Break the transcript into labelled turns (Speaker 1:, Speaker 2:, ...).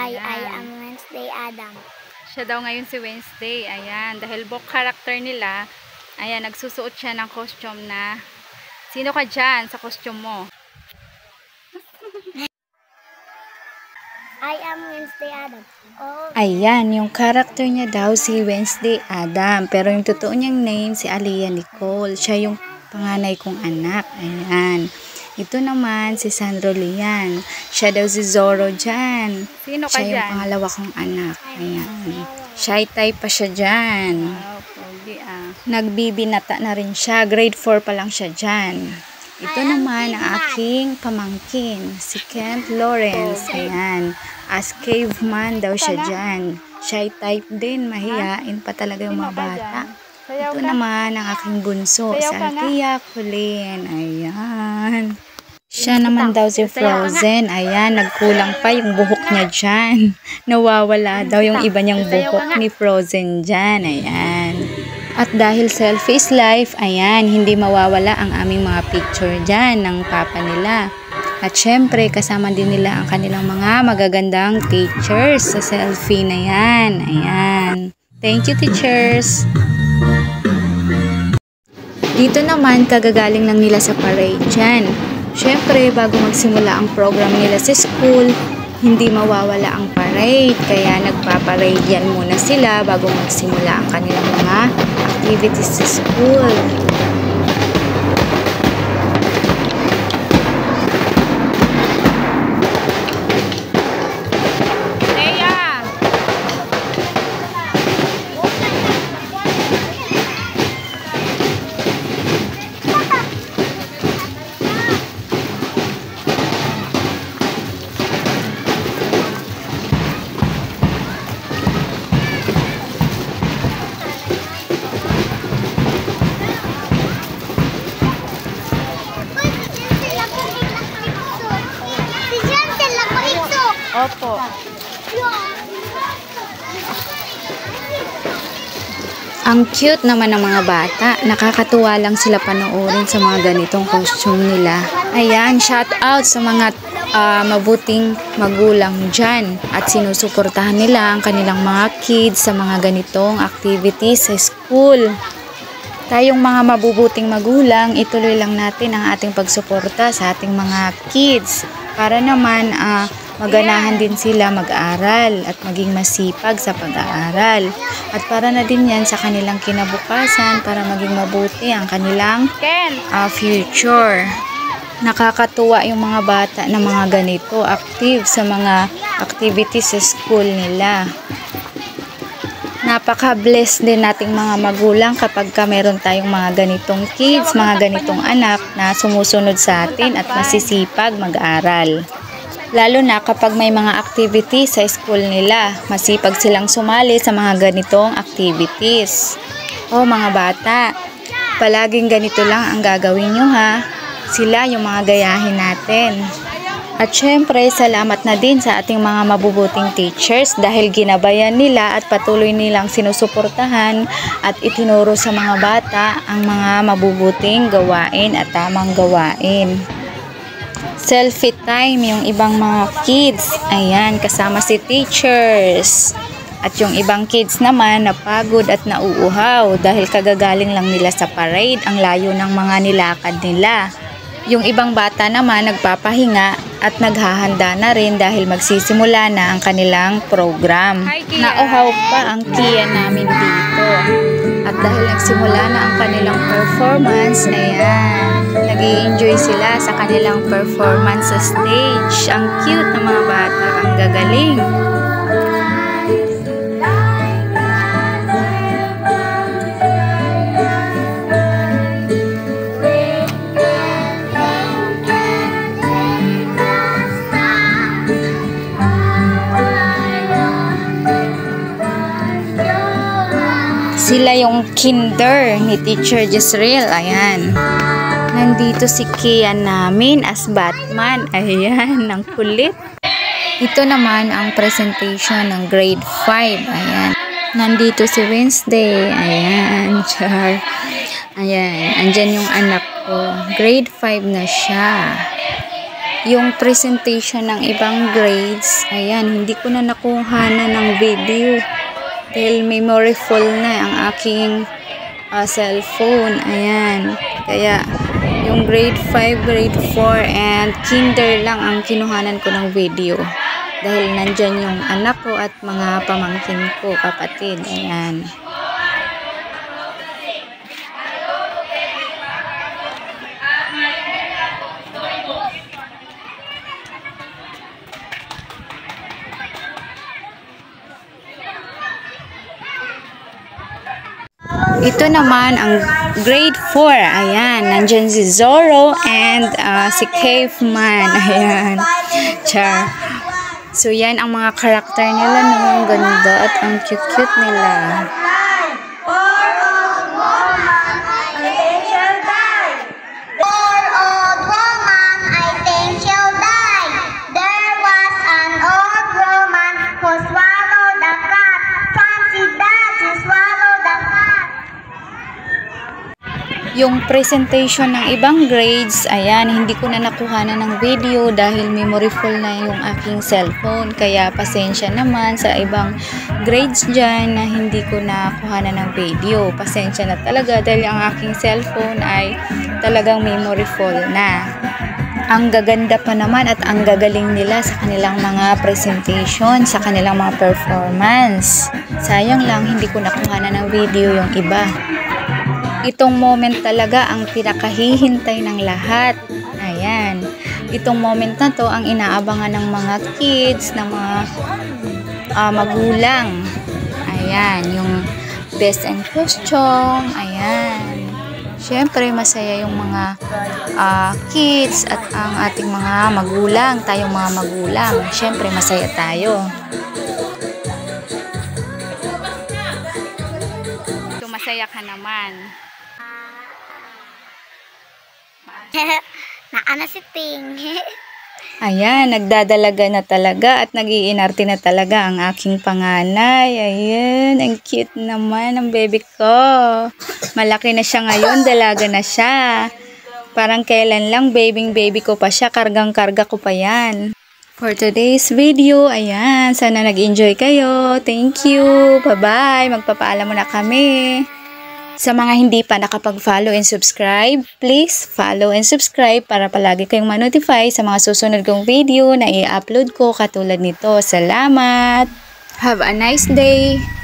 Speaker 1: Hi, I
Speaker 2: Ayan.
Speaker 1: am Wednesday Adam.
Speaker 2: Siya daw ngayon si Wednesday. Ayan. Dahil book character nila, ayan, nagsusuot siya ng costume na. Sino ka dyan sa costume mo?
Speaker 1: I am Wednesday Adam. Oh,
Speaker 3: Ayan, yung character niya daw si Wednesday Adam. Pero yung totoo niyang name si Aliyah Nicole. Siya yung panganay kong anak. Ayan. Ito naman si Sandro Lian. Siya daw si Zorro dyan.
Speaker 2: Sino ka
Speaker 3: Siya yung
Speaker 2: dyan?
Speaker 3: pangalawa kong anak. Ayan. Shy type pa siya dyan.
Speaker 2: Wow, pogi ah.
Speaker 3: Nagbibinata na rin siya. Grade 4 pa lang siya dyan. Ito naman ang aking pamangkin, si Kent Lawrence. Ayan. As caveman daw siya dyan. Shy type din, mahiyain pa talaga yung mga bata.
Speaker 2: Sayaw
Speaker 3: Ito
Speaker 2: ka?
Speaker 3: naman ang aking bunso, si
Speaker 2: Sayaw ka nga.
Speaker 3: Althea Colleen. Ayan. Siya naman daw si Frozen. Ayan, nagkulang pa yung buhok niya dyan. Nawawala daw yung iba niyang buhok ni Frozen dyan. Ayan. At dahil selfie is life, ayan, hindi mawawala ang aming mga picture dyan ng papa nila. At syempre, kasama din nila ang kanilang mga magagandang teachers sa selfie na yan. Ayan. Thank you, teachers. Dito naman, kagagaling lang nila sa parade dyan. Syempre, bago magsimula ang program nila sa school, hindi mawawala ang parade. Kaya nagpaparade yan muna sila bago magsimula ang kanilang mga activities sa school.
Speaker 2: Leia! Opo.
Speaker 3: Ang cute naman ng mga bata. Nakakatuwa lang sila panoorin sa mga ganitong costume nila. Ayan, shout out sa mga mabuting magulang dyan. At sinusuportahan nila ang kanilang mga kids sa mga ganitong activities sa school. Tayong mga mabubuting magulang, ituloy lang natin ang ating pagsuporta sa ating mga kids. Para naman maganahan din sila mag-aral at maging masipag sa pag-aaral. At para na din yan sa kanilang kinabukasan para maging mabuti ang kanilang future. Nakakatuwa yung mga bata na mga ganito, active sa mga activities sa school nila. Napaka-blessed din nating mga magulang kapag meron tayong mga ganitong kids, mga ganitong anak na sumusunod sa atin at masisipag mag-aral. Lalo na kapag may mga activities sa school nila, masipag silang sumali sa mga ganitong activities. O mga bata, palaging ganito lang ang gagawin nyo ha. Sila yung mga gayahin natin. At syempre, salamat na din sa ating mga mabubuting teachers dahil ginabayan nila at patuloy nilang sinusuportahan at itinuro sa mga bata ang mga mabubuting gawain at tamang gawain. Selfie time yung ibang mga kids. Ayan, kasama si teachers. At yung ibang kids naman napagod at nauuhaw dahil kagagaling lang nila sa parade, ang layo ng mga nilakad nila. Yung ibang bata naman nagpapahinga at naghahanda na rin dahil magsisimula na ang kanilang program. Nauhaw pa ang Kia namin dito. At dahil nagsimula na ang kanilang performance, ayan, nag-i-enjoy sila sa kanilang performance sa stage. Ang cute ng mga bata, ang gagaling. Sila yung kinder ni Teacher Jezreel. Ayan. Nandito si Kian namin as Batman. Ayan, ang kulit. Ito naman ang presentation ng grade 5. Ayan. Nandito si Wednesday. Ayan, char. Ayan, andyan yung anak ko. Grade 5 na siya. Yung presentation ng ibang grades, ayan, hindi ko na nakuhanan ng video dahil memory full na ang aking cellphone. Ayan, kaya yung grade 5, grade 4 and kinder lang ang kinuhanan ko ng video dahil nandyan yung anak ko at mga pamangkin ko, kapatid. Ayan. Ito naman ang grade 4. Ayan, nandyan si Zorro and si Caveman. Ayan, char. So, yan ang mga karakter nila, no? Ang ganda at ang cute-cute nila. Yung presentation ng ibang grades, ayan, hindi ko na nakuhanan ng video dahil memory full na yung aking cellphone. Kaya pasensya naman sa ibang grades dyan na hindi ko nakuhanan ng video. Pasensya na talaga dahil ang aking cellphone ay talagang memory full na. Ang gaganda pa naman at ang gagaling nila sa kanilang mga presentation, sa kanilang mga performance. Sayang lang hindi ko nakuhanan ng video yung iba. Itong moment talaga ang pinakahihintay ng lahat. Ayan. Itong moment na to ang inaabangan ng mga kids, ng mga magulang. Ayan. Yung best in costume. Ayan. Siyempre, masaya yung mga kids at ang ating mga magulang. Tayong mga magulang. Siyempre, masaya tayo.
Speaker 2: Masaya ka naman.
Speaker 1: Naana si Ting.
Speaker 3: Ayan, nagdadalaga na talaga at nag-iinarte na talaga ang aking panganay. Ayan, ang cute naman ng baby ko. Malaki na siya ngayon, dalaga na siya. Parang kailan lang baby ko pa siya, kargang-karga ko pa yan. For today's video, ayan, sana nag-enjoy kayo. Thank you. Bye-bye. Magpapaalam muna kami. Sa mga hindi pa nakapag-follow and subscribe, please follow and subscribe para palagi kayong ma-notify sa mga susunod kong video na i-upload ko katulad nito. Salamat! Have a nice day!